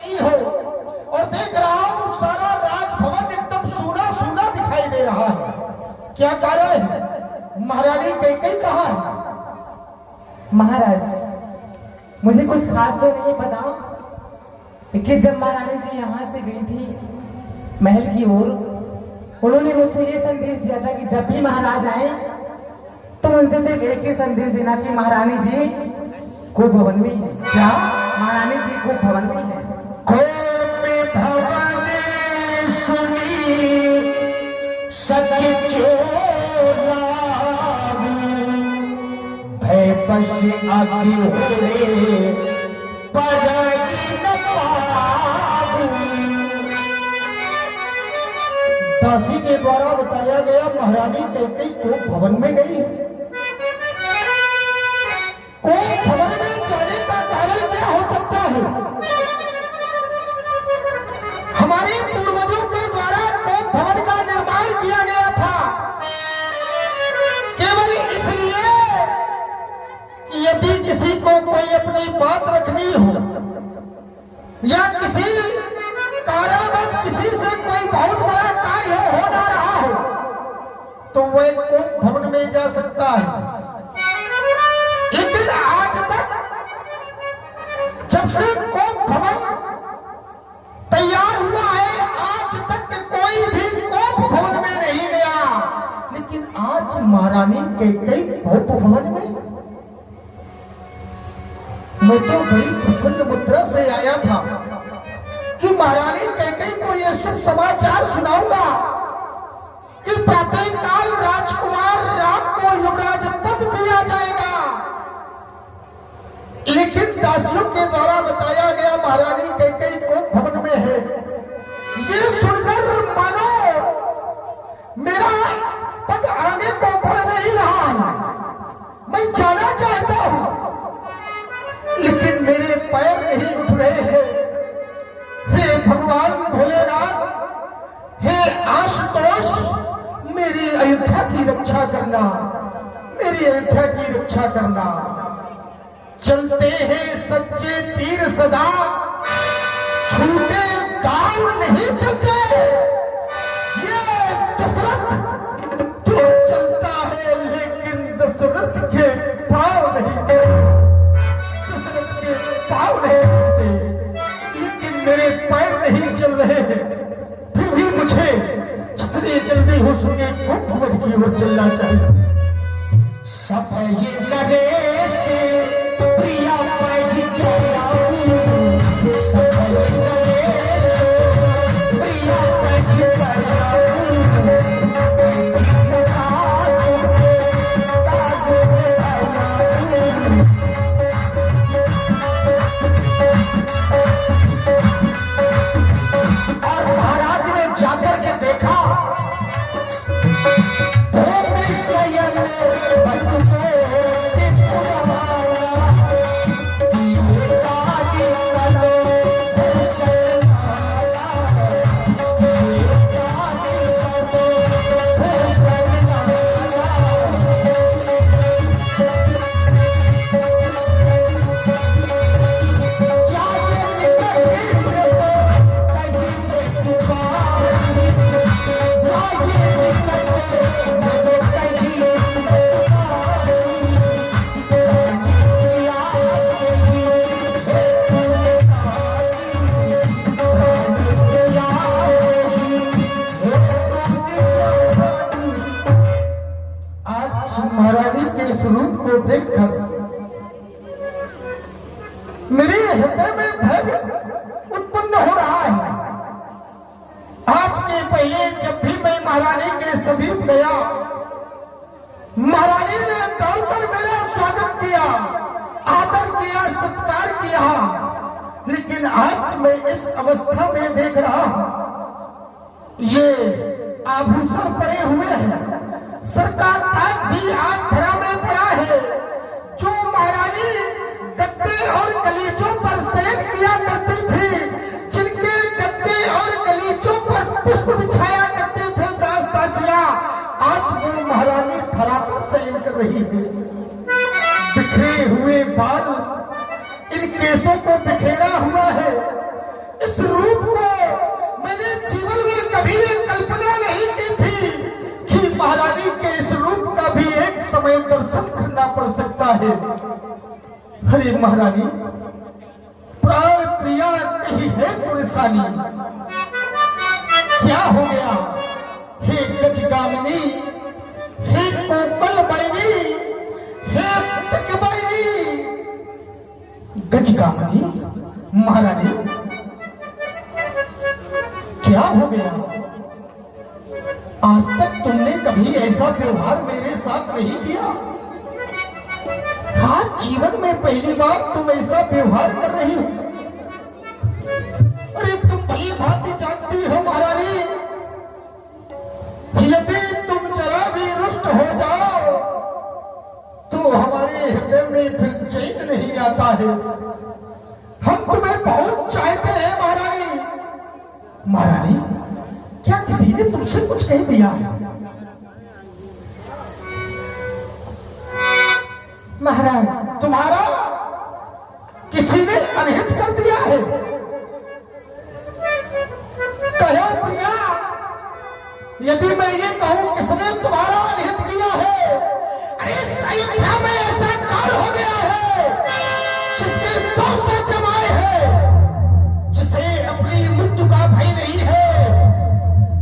की हो और देख रहा हूं सारा राजभवन एकदम सूना सूना दिखाई दे रहा है। क्या कारण है? महारानी कैकेयी कहाँ है? महाराज, मुझे कुछ खास तो नहीं पता, लेकिन जब महारानी जी यहाँ से गई थी महल की ओर, उन्होंने मुझसे ये संदेश दिया था कि जब भी महाराज आए तो उनसे सिर्फ एक ही संदेश देना कि महारानी जी को भवन में है। क्या? महारानी जी को भवन में है। आगे दासी के द्वारा बताया गया महारानी कैकेयी को भवन में गई। को भवन में जाने का कारण क्या हो सकता है? हमारे पूर्वजों के द्वारा को भवन का निर्माण किया गया था केवल इसलिए कि यदि किसी को कोई अपनी बात रखनी हो या किसी कारणवश किसी से कोई बहुत बड़ा कार्य हो ना रहा हो तो वह कोप भवन में जा सकता है। लेकिन आज तक जब से कोप भवन तैयार हुआ है आज तक कोई भी कोप भवन में नहीं गया। लेकिन आज महारानी कैकेयी कोप भवन में। मैं तो बड़ी प्रसन्न मुद्रा से आया था कि महारानी कैकेयी को यह शुभ समाचार सुनाऊंगा कि प्रातःकाल राजकुमार राम को युवराज पद दिया जाएगा। लेकिन दासियों के द्वारा बताया गया महारानी कैकेयी को भवन में है। ये सुनकर मानो मेरा पद आने को बढ़ नहीं रहा है। मैं जाना चाहता हूं लेकिन मेरे पैर नहीं उठ रहे हैं। हे भगवान भोलेनाथ, हे आशुतोष, मेरी अयोध्या की रक्षा करना, मेरी अयोध्या की रक्षा करना। चलते हैं सच्चे तीर सदा, छूटे गांव नहीं चलते। ये दशरथ तो चलता है लेकिन दशरथ के पांव नहीं, दशरथ के पांव नहीं चलते। लेकिन मेरे पैर नहीं चल रहे हैं, फिर भी मुझे जितनी जल्दी हो सके कोप भवन की ओर चलना चाहिए। सब ये नरेश प्रिया पैठ के आऊं, सब ये नरेश प्रिया पैठ के आऊं। और महाराज ने जाकर के देखा महारानी के स्वरूप को देखकर मेरे हृदय में भय उत्पन्न हो रहा है। आज के पहले जब भी मैं महारानी के समीप गया, महारानी ने दौड़कर मेरा स्वागत किया, आदर किया, सत्कार किया। लेकिन आज मैं इस अवस्था में देख रहा हूं, ये आभूषण पड़े हुए हैं, सरकार ताज भी आज धरा में पड़ा है। जो महारानी गद्दे और गलीचों पर शयन किया करती थी, जिनके गद्दे और गलीचों पर पुष्प बिछाया करते थे दास दासियां, आज वो महारानी धरा पर शयन कर रही थी। बिखरे हुए बाल, इन केसों को बिखेरा हुआ है, है। अरे महारानी, प्राण प्रिया कहीं है तो निशानी, क्या हो गया? हे गजगामिनी, हे कोपल बैनी, हे पिकबैनी। गजगामिनी, महारानी क्या हो गया? आज तक तुमने कभी ऐसा व्यवहार मेरे साथ नहीं किया। आज जीवन में पहली बार तुम ऐसा व्यवहार कर रही हो। अरे तुम भली भांति जानती हो महारानी, यदि तुम जरा भी रुष्ट हो जाओ तो हमारे हृदय में फिर चैन नहीं आता है। हम तुम्हें बहुत चाहते हैं महारानी। महारानी, क्या किसी ने तुमसे कुछ कह दिया है? महाराज, तुम्हारा किसी ने अनहित कर दिया है? कहो प्रिया, यदि मैं ये कहूं किसने तुम्हारा अनहित किया है? अरे इस अयोध्या में ऐसा काल हो गया है जिसके दोस्त जमाए हैं, जिसे अपनी मृत्यु का भय नहीं है,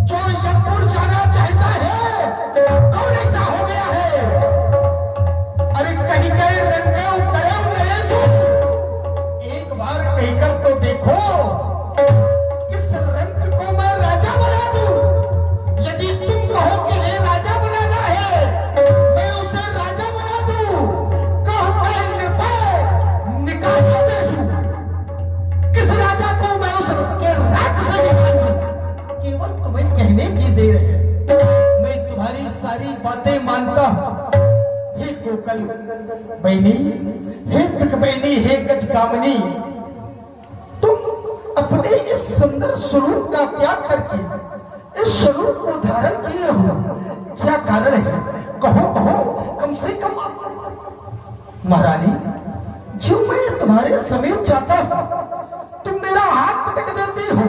जो यमपुर जाना चाहता है। कौन ऐसा हो गया है? अरे कहीं कहीं रंगे उतरे नरेशु, एक बार कहकर तो देखो, किस रंग को मैं राजा बना दूं? यदि तुम कहो कि नहीं राजा बनाना है, मैं उसे राजा बना दूं। कहो कहेंगे पे निकाल देशु, किस राजा को मैं उसके राज्य से निकाल दूं? केवल तुम्हें कहने की देर है। मैं तुम्हारी सारी बातें मानता हूं। हे कोकल बहनी, हे पिकबैनी, हे गजगामिनी, तुम अपने इस सुंदर स्वरूप का त्याग करके इस स्वरूप को धारण किए हो, क्या कारण है? कहो कहो, कम से कम। महारानी, जो मैं तुम्हारे समीप जाता हूं तुम मेरा हाथ पटक देती हो।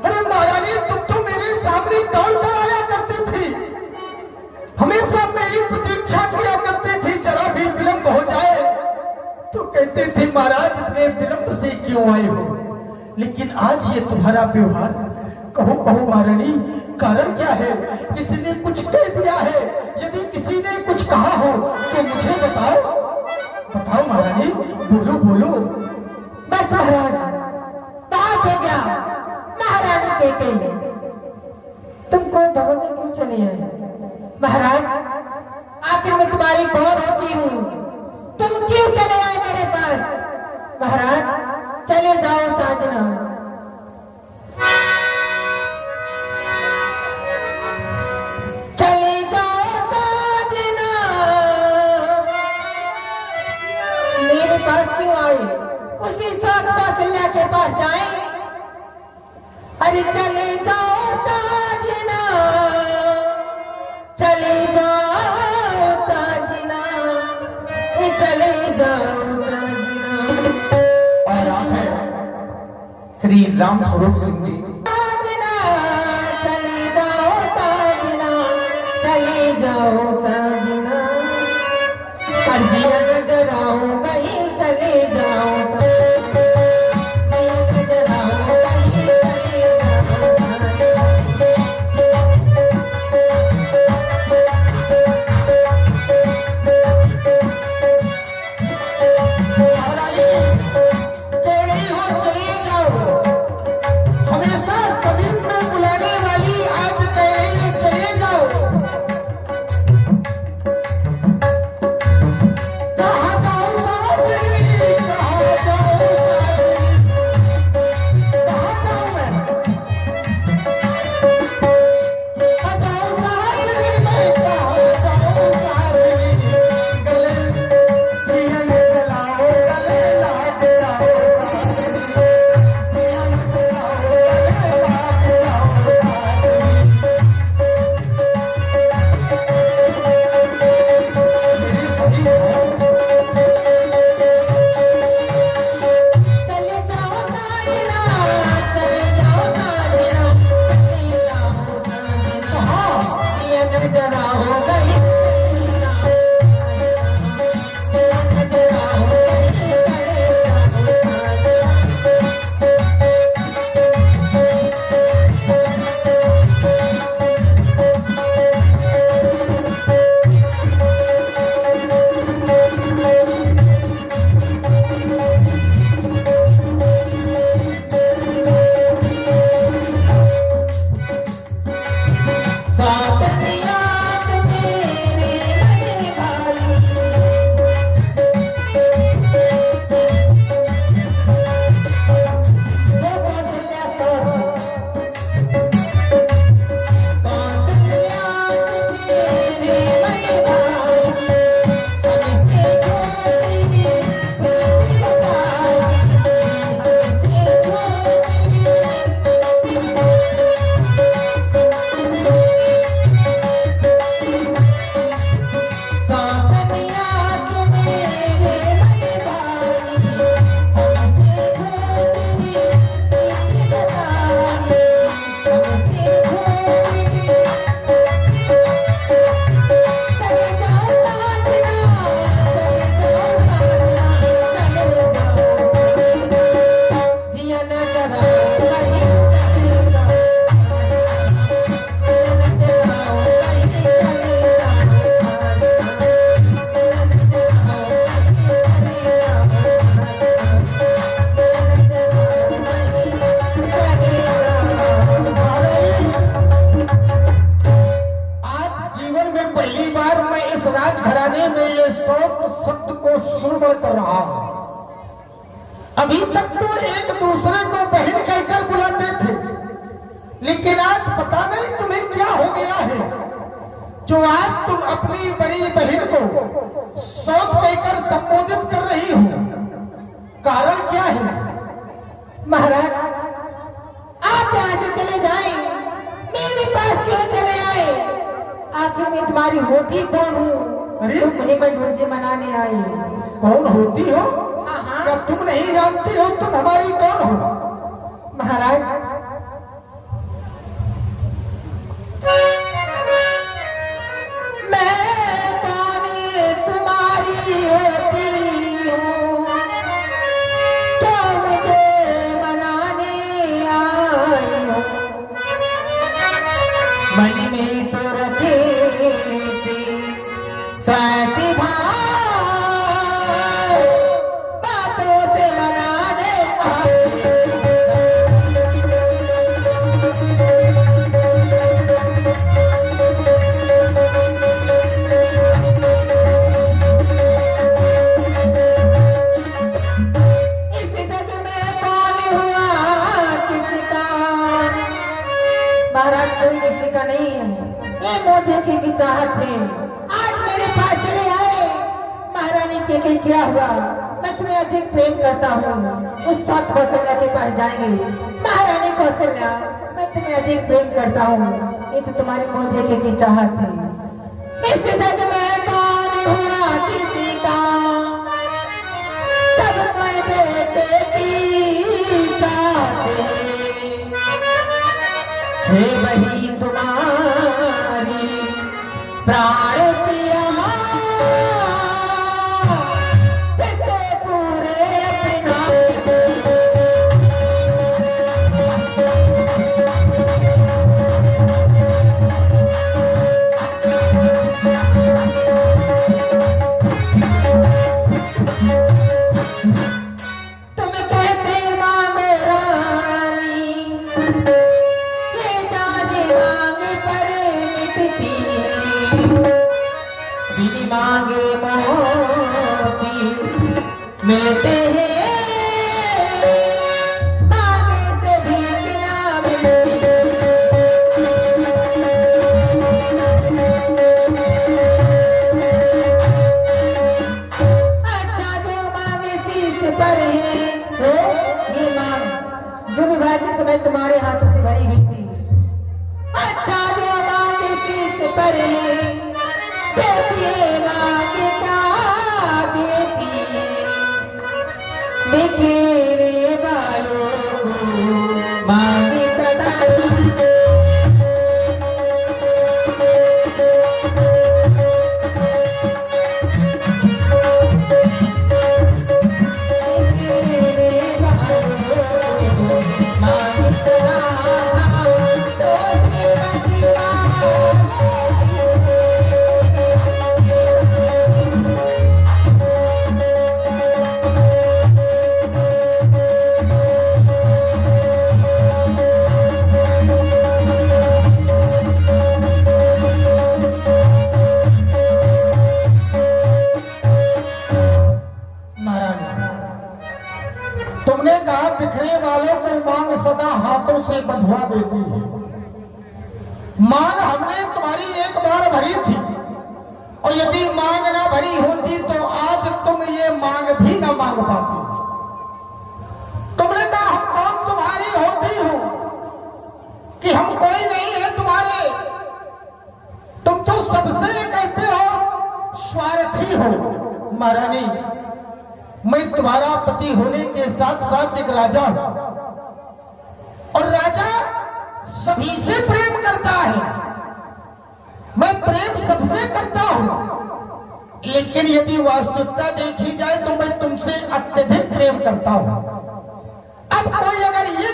अरे महारानी, तुम तो मेरे सामने दौड़ कर आया करती थी, हमेशा मेरी प्रतीक्षा किया करती थी। जरा भी विलंब हो जाए तो कहते थे महाराज इतने विलंब से क्यों आए हो? लेकिन आज ये तुम्हारा व्यवहार, कहो कहो महारानी, कारण क्या है? किसी ने कुछ कह दिया है? यदि किसी ने कुछ कहा हो तो मुझे बताओ, बताओ महारानी, बोलो बोलो। बस महाराज, बात हो गया। महारानी कहते हैं तुमको भवन में क्यों चले आए? महाराज, आखिर मैं तुम्हारी कौन होती हूँ? तुम क्यों चले आए मेरे पास? महाराज, चले जाओ साजना। चले जाओ साजना, मेरे पास क्यों आए? उसी साथ कौशल्या के पास जाएं। अरे चले जाओ साजना, चले जाओ साजना, चले जाओ साजना। और आप हैं श्री राम स्वरूप सिंह जी। साजना, चले जाओ साजना, चले जाओ साजना। अर्जिया नजर आओ गई, चले जाओ साजना। नजर आओ गई, चले जाओ महारानी, कह रही हो चले जाओ, हमेशा राजघराने में ये शब्द को श्रवण कर रहा हूं। अभी तक तो एक दूसरे को बहन कहकर बुलाते थे, लेकिन आज पता नहीं तुम्हें क्या हो गया है जो आज तुम अपनी बड़ी बहन को सौत कहकर संबोधित कर रही हो। कारण क्या है? महाराज, आप यहाँ से चले जाएं, मेरे पास क्यों चले आए? आखिर मैं तुम्हारी होती कौन हूँ? अरे मुझे मनाने आई। कौन होती हो? हाँ। क्या तुम नहीं जानती हो तुम हमारी कौन हो? महाराज, मैं कौन तुम्हारी होती हूँ, तो मुझे मनाने आई हो। मन में तो रखे थी स्वाति भाव, बातों से मनाने इस जग में कौन हुआ किसका? महाराज, कोई किसी का नहीं है। ये मोदी की चाहत है। आज मेरे पास चले आए। महारानी के क्या हुआ? मैं तुम्हें अधिक प्रेम करता हूँ। उस साथ कौशल्या के पास जाएंगे। महारानी कौशल्या, मैं तुम्हें अधिक प्रेम करता हूँ। ये तो तुम्हारी मोदी की चाहत है। इस जग में कौन हुआ किसी का? सब मैं देखे की चाहते हे वही तुम्हारी प्राण पिया, जिससे पूरे अपना तुम कहते मांगो रानी, ये जाने मांग पर मिटती है। बिन मांगे मोती मिलते हैं, मांगे से भीख ना मिलती। अच्छा, जो मांगे शीश पर है, तो ये मांग जो विवाह के समय तुम्हारे हाथों से भरी गई थी। अच्छा, जो मांगे शीश पर है, देखिए मांग क्या देती है। बिखेरे बालों को मांगे सदा, बिखेरे बालों को मांगे सदा, सोचने बतिया तुमने कहा बिखरे वालों को मांग सदा हाथों से बंधवा देती है। मांग हमने तुम्हारी एक बार भरी थी, और यदि मांग ना भरी होती तो आज तुम ये मांग भी ना मांग पाती। तुमने कहा हम कौन तुम्हारी होती हो कि हम कोई नहीं है तुम्हारे। तुम तो सबसे कहते हो स्वार्थी हो। महारानी, मैं तुम्हारा पति होने के साथ साथ एक राजा हूं, और राजा सभी से प्रेम करता है। मैं प्रेम सबसे करता हूं, लेकिन यदि वास्तविकता देखी जाए तो मैं तुमसे अत्यधिक प्रेम करता हूं। अब कोई अगर ये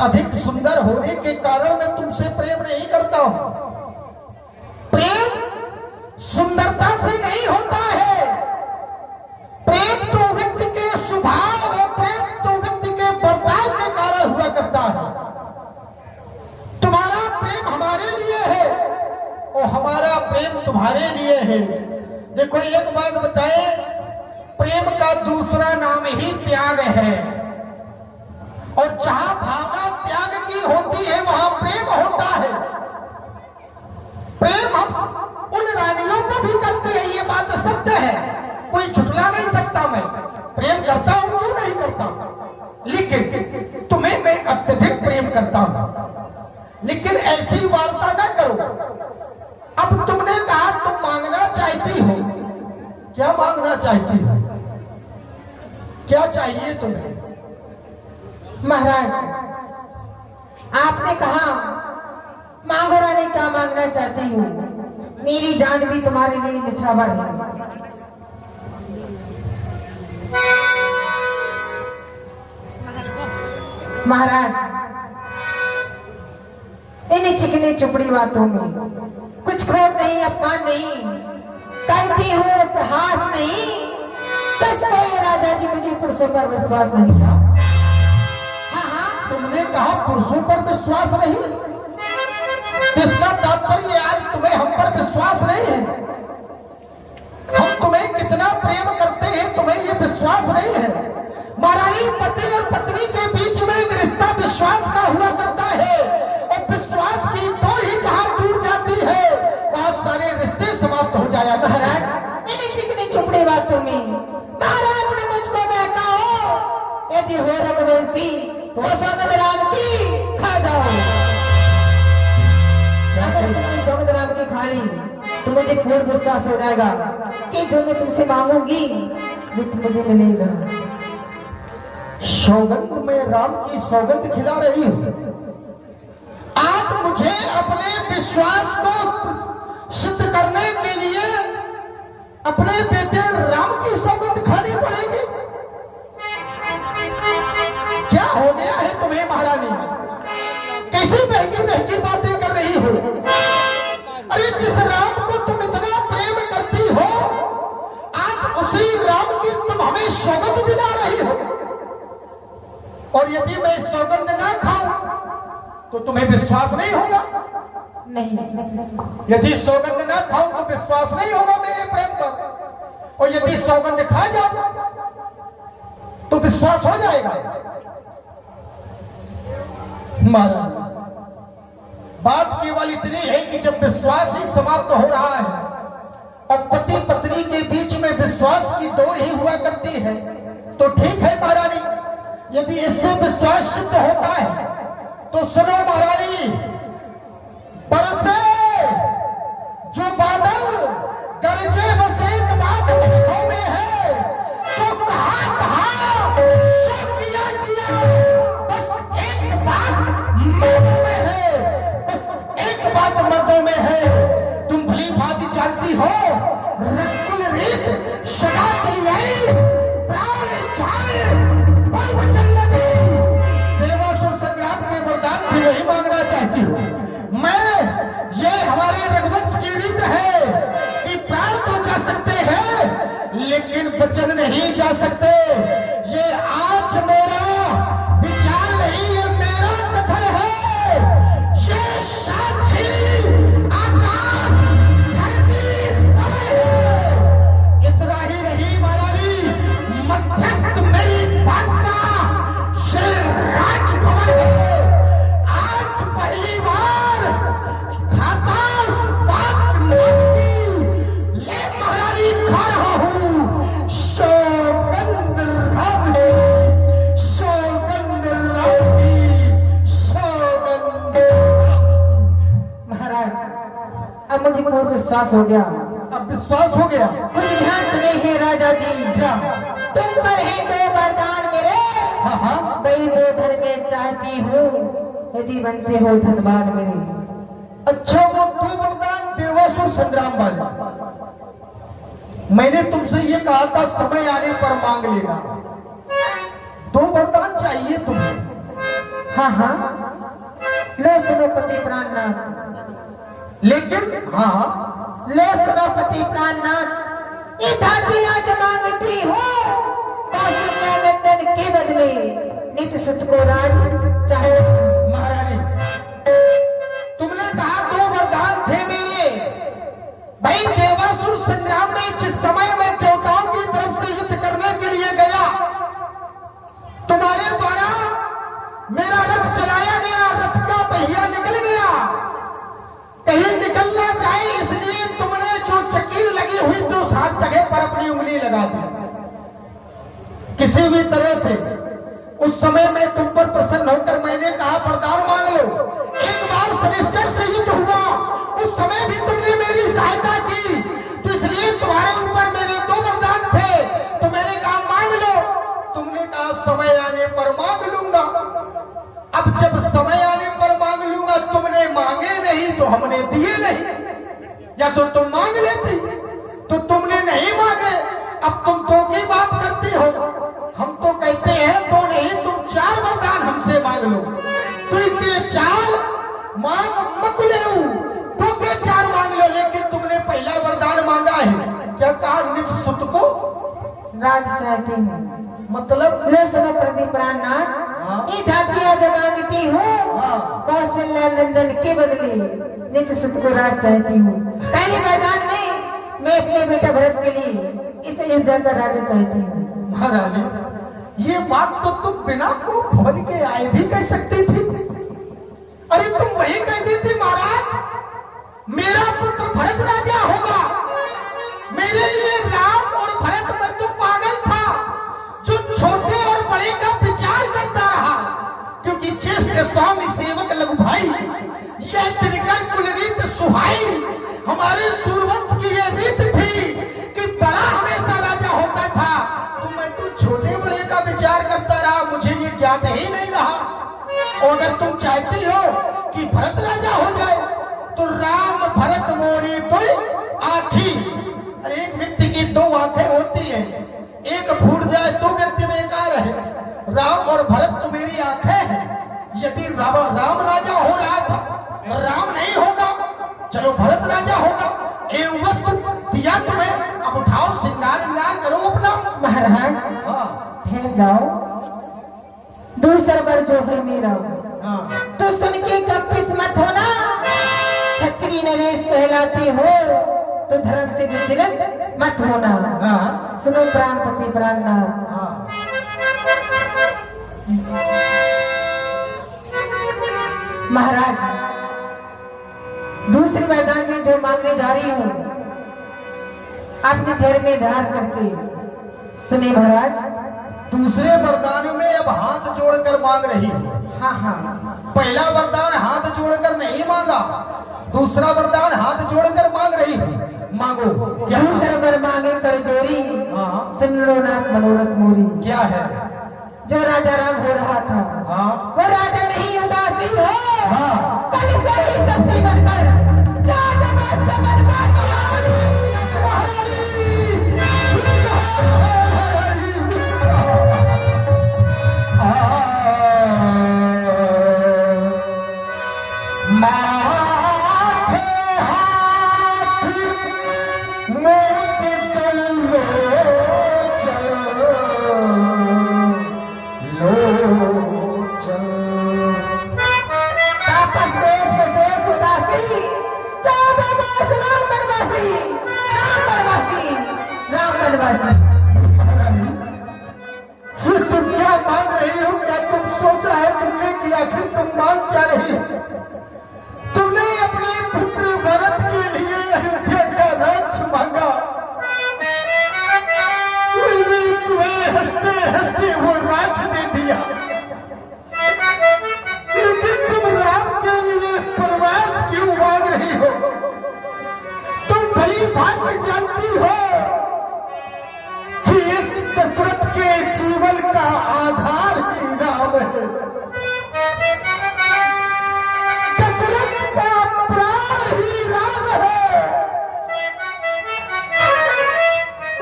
अधिक सुंदर होने के कारण मैं तुमसे प्रेम नहीं करता हूं। प्रेम सुंदरता से नहीं होता है। प्रेम तो व्यक्ति के स्वभाव और प्रेम तो व्यक्ति के बर्ताव के कारण हुआ करता है। तुम्हारा प्रेम हमारे लिए है और हमारा प्रेम तुम्हारे लिए है। देखो एक बात बताए, प्रेम का दूसरा नाम ही त्याग है, और जहां भावना त्याग की होती है वहां प्रेम होता है। प्रेम हम उन रानियों को भी करते हैं, ये बात सत्य है, कोई झुठला नहीं सकता। मैं प्रेम करता हूं, क्यों नहीं करता, लेकिन तुम्हें मैं अत्यधिक प्रेम करता हूं। लेकिन ऐसी वार्ता ना करो। अब तुमने कहा तुम मांगना चाहती हो, क्या मांगना चाहती हो, क्या चाहिए तुम्हें? महाराज, आपने कहा मांगो रानी, क्या मांगना चाहती हूँ? मेरी जान भी तुम्हारे लिए निछावर है। महाराज, इन चिकनी चुपड़ी बातों में कुछ खोट नहीं, अपमान नहीं करती हूँ, उपहास नहीं। सच कहे राजा जी, मुझे पुरुषों पर विश्वास नहीं है। तुमने कहा पुरुषों पर विश्वास नहीं, इसका तात्पर्य आज तुम्हें हम पर विश्वास नहीं है। हम तुम्हें कितना प्रेम करते हैं तुम्हें ये विश्वास नहीं है। महारानी, पति और पत्नी के बीच में एक रिश्ता विश्वास का हुआ करता है, और विश्वास की डोर ही जहां टूट जाती है वहां सारे रिश्ते समाप्त हो जाया। महाराज, इन चिकनी चुपड़ी बातों में महाराज ने मुझको बहकाओ, यदि हो रघुवंशी तो सौगंध राम की खा जाओ। अगर तुमने सौगंध राम की खा ली तो मुझे पूर्ण विश्वास हो जाएगा कि जो मैं तुमसे मांगूंगी वो मुझे मिलेगा। सौगंध में राम की सौगंध खिला रही हूं। आज मुझे अपने विश्वास को सिद्ध करने के लिए अपने बेटे राम की सौगंध खानी पड़ेगी। क्या हो गया है तुम्हें महारानी? कैसी महंगी महंगी बातें कर रही हो? अरे जिस राम को तुम इतना प्रेम करती हो, आज उसी राम की तुम हमें सौगंध दिला रही हो। और यदि मैं सौगंध ना खाऊं तो तुम्हें विश्वास नहीं होगा। नहीं, यदि सौगंध ना खाऊं तो विश्वास नहीं होगा मेरे प्रेम पर, और यदि सौगंध खा जाओ तो विश्वास हो जाएगा। महाराज, बात केवल इतनी है कि जब विश्वास ही समाप्त हो रहा है और पति पत्नी के बीच में विश्वास की डोर ही हुआ करती है तो ठीक है महारानी। यदि इससे विश्वास सिद्ध होता है तो सुनो महारानी, बरसे जो बादल गरजे बस एक बात आंखों में है, जो कहा सो किया बस एक बात मर्दों में है, बस एक बात मर्दों में है। तुम भली भांति जानती हो, रकुल रीत सदा चली आई, प्राण जाए पर वचन न जाए। देवासुर संग्राम के वरदान भी वही मांगना चाहती हूँ मैं। ये हमारे रघुवंश की रीत है कि प्राण तो जा सकते हैं लेकिन वचन नहीं जा सकते। ये आज मेरा विचार नहीं, ये मेरा कथन है। ये साक्षी आकाश धरती समय है। इतना ही नहीं महारानी, मध्यस्थ मेरी बात का ये राजभवन है। आज पहली बार खाता बात नहीं, ये महारानी खा रहा हूं। सौगंध राम की, सौगंध राम की, सौगंध। महाराज, अब मुझे पूर्ण विश्वास हो गया। अब विश्वास हो गया? कुछ ध्यान तुम्हें है राजा जी, क्या? तुम पर है दो वरदान मेरे। हाँ, मैं दो धन में चाहती हूँ, यदि बनते हो धनवान मेरे। अच्छा, वो दो वरदान देवासुर संग्राम वाले मैंने तुमसे ये कहा था समय आने पर मांग लेना। दो वरदान चाहिए तुम्हें? हाँ हाँ, लो सुनो पति प्राणनाथ। लेकिन हाँ, लो सुनो पति प्राणनाथ, ये धाती आज मांगती हो कौशल्या नंदन के बदले नित सुत को राज चाहे। महारानी, तुमने कहा दो वरदान थे मेरे। भाई देवासुर संग्राम में जिस समय मैं देवताओं की तरफ से युद्ध करने के लिए गया, तुम्हारे द्वारा मेरा रथ चलाया गया, रथ का पहिया निकल गया, कहीं निकल ना जाए इसलिए तुमने जो चकीर लगी हुई तो 7 जगह पर अपनी उंगली लगा दी। किसी भी तरह से उस समय मैं तुम पर प्रसन्न होकर मैंने कहा वरदान मांग लो। एक बार शनिश्चर से युद्ध हुआ, उस समय भी तुमने मेरी सहायता की, तो इसलिए तुम्हारे ऊपर मेरे 2 वरदान थे, तो मैंने कहा मांग लो। तुमने कहा समय आने पर मांग लूंगा। अब जब समय आने पर मांग लूंगा, तुमने मांगे नहीं तो हमने दिए नहीं, या तो तुम मांग लेती तो तुमने नहीं मांगे। अब तुम 2 की बात करती हो, हम तो कहते हैं 2 नहीं तुम 4 वरदान हमसे मांग लो। तो इतने 4 मांग मत ले, 2 के 4 मांग लो। लेकिन तुमने पहला वरदान मांगा है, क्या कहा? निज सुत को राज चाहती हूँ। मतलब लो सुनो पति प्राणनाथ, ये धाती आज मांगती हूँ कौशल्या नंदन के बदले नित सुत को राज चाहती हूँ। पहले वरदान में मैं अपने बेटा भरत के लिए इस अयोध्या का राजा चाहती हूँ। महारानी, ये बात तो तुम बिना को भवन के आए भी कह सकती थी। अरे तुम वही कह देती महाराज मेरा पुत्र भरत राजा होगा। मेरे लिए राम और भरत में तो पागल था जो छोटे और बड़े का विचार करता रहा, क्योंकि ज्येष्ठ स्वामी सेवक लघु भाई यह तिनकर कुल रीत सुहाई। हमारे सूर्यवंश की यह रीत थी कि बड़ा हमेशा राजा होता था, तो मैं तो छोटे बड़े का विचार करता रहा, मुझे ये ज्ञात ही नहीं रहा। और अगर तुम चाहती हो कि भरत राजा हो जाए तो राम भरत मोरी तो आँखी। अरे एक व्यक्ति की 2 आंखें होती हैं, एक फूट जाए तो व्यक्ति बेकार है। राम और भरत तो मेरी आंखें हैं। यदि राम राजा हो रहा था, राम नहीं होगा, चलो भरत राजा होगा। एवं वस्तु दिया तुम्हें, अब उठाओ श्रृंगार करो अपना। महाराज ठहर जाओ, दूसरा वर जो है मेरा तो सुन के कंपित मत होना। क्षत्रिय नरेश कहलाते हो तो धर्म से विचलित मत होना। सुनो प्राणपति प्राणनाथ, महाराज दूसरे मैदान में जो मांगने जा रही हूँ अपने धैर्य में धार करके सुने महाराज। दूसरे वरदान में अब हाथ जोड़कर मांग रही हूँ। हाँ हाँ, पहला वरदान हाथ जोड़कर नहीं मांगा, दूसरा वरदान हाथ जोड़कर मांग रही हूँ। मांगो। क्या? दूसरा वर मांगे कर जोरी, सुन लो नाथ मनोरथ मोरी। क्या है? जो राजा राम हो रहा था वो राजा नहीं उदासी हो। कल से ही तब से बनकर तुम क्या मांग रही हो? क्या तुम सोचा है तुमने कि आखिर तुम मांग क्या रही हो? तुमने अपने पुत्र भरत के लिए अयोध्या का राज्य मांगा। मैंने तुम्हें हंसते हंसते वो राज्य दे दिया, लेकिन तुम राम के लिए प्रवास क्यों मांग रही हो? तुम भली भांति जानती हो कि इस दशरथ के जीवन का आधार ही राम है। दशरथ का प्राण ही राम है।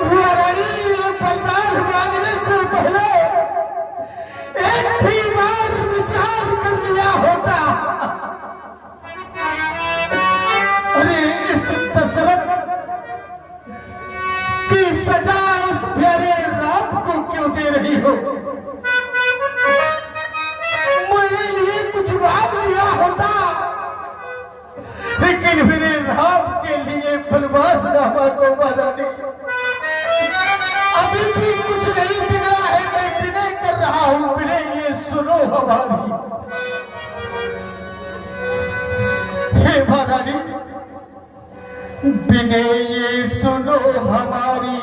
महारानी, ये वरदान मांगने से पहले एक भी बार विचार कर राम के लिए वनवास नामा को महारानी अभी भी कुछ नहीं बिगड़ा है। मैं विनय कर रहा हूं, विनय ये सुनो हमारी। हे महारानी विनय ये सुनो हमारी,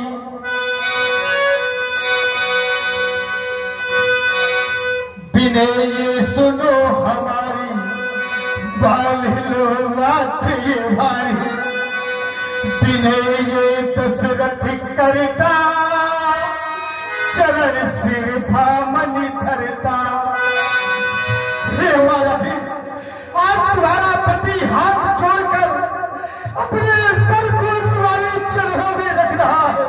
विनय ये सुनो हमारी, बाल लो बात ये भारी, विनय ये दशरथ करता, चरण सिर थामन धरता। हे महारानी आज तुम्हारा पति हाथ छोड़कर अपने सर को तुम्हारे चरणों में रख रहा है,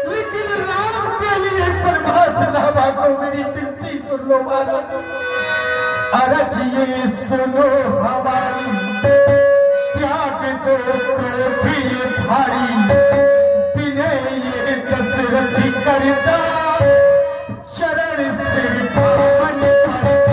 लेकिन राम के लिए वनवास नामा को मेरी विनती सुन लो महारानी। अरज ये सुनो हमारी, त्याग दो क्रोधी भारी, विनय ये दशरथ करता, चरण सिर थामन धरता।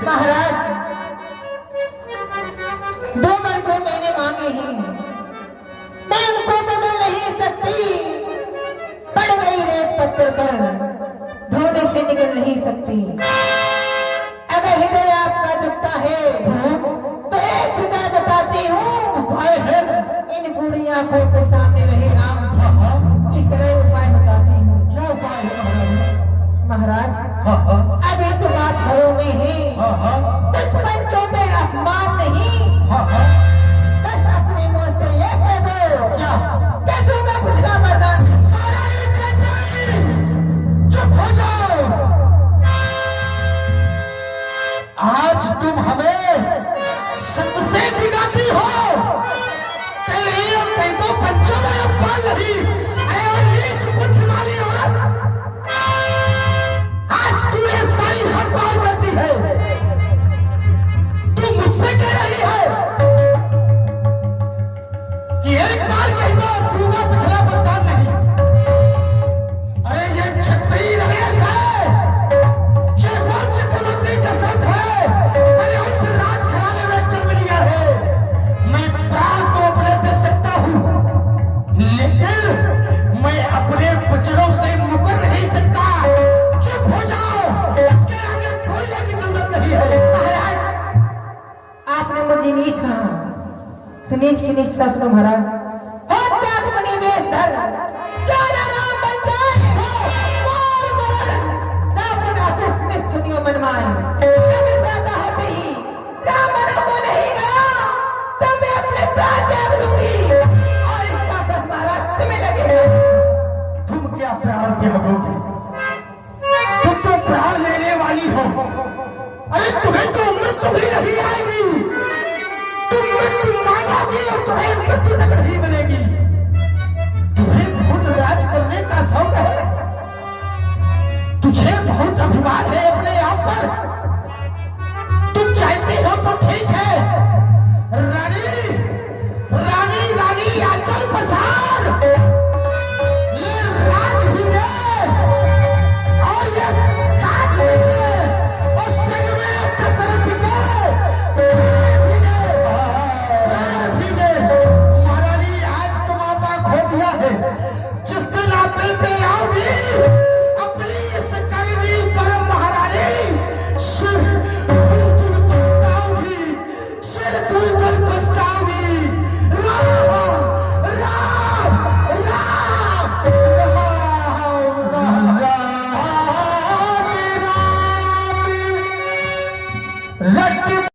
महाराज, 2 मर्दों मैंने मांगे हैं, मैं उनको बदल नहीं सकती। पड़ गई रेत पत्थर पर, धोने से निकल नहीं सकती। अगर हृदय आपका दुखता है तो एक हृदय बताती हूँ, इन बूढ़ी आंखों के सामने रहे राम, इसका उपाय बता महाराज हाँ हाँ अभी तो बात घरों में है, हाँ हाँ कुछ पंचों में अपमान नहीं, हाँ हाँ बस अपने मुंह से ये कह दो क्या? कह दूंगा पुतला मर्दान। चुप हो जाओ। आज तुम हमें सत से दिखाती हो। कह रही हो कह दो पंचों में अपमान नहीं। अरे नीच बुद्धि वाली औरत, आज तू ये सारी हद पार करती है। तू मुझसे कह रही है कि एक बार कह दो दूंगा पिछला वरदान नहीं। अरे ये क्षत्रिय नरेश है, ये वो चक्रवर्ती दशरथ है, मैंने उस राजघराने में जन्म लिया है। मैं प्राण तो अपने दे सकता हूं, लेकिन मैं अपने वचनों से मुकर नहीं सकता। चुप हो जाओ, इसके आगे बोलने की जरूरत नहीं है। महाराज आपने मुझे नीच कहा, तो नीच की नीचता सुनो महाराज। हो त्याग मणि वेश धर, क्यों ना राम बन जाए, मोर मरण ना पुनः विस्मित सुनियो मन माए। अगर पैदा होते ही रावणों को नहीं गया तो मैं अपने प्राण त्याग दूंगी, और इसका फस महाराज तुम्हें लगेगा। तुम क्या प्राण त्यागोगी? तुम तो प्राण लेने वाली हो। अरे तुम्हें तो मृत्यु भी नहीं आएगी। तुम मृत्यु मांगोगी और तुम्हें मृत्यु तक नहीं मिलेगी। तुम्हें खुद राज करने का शौक है।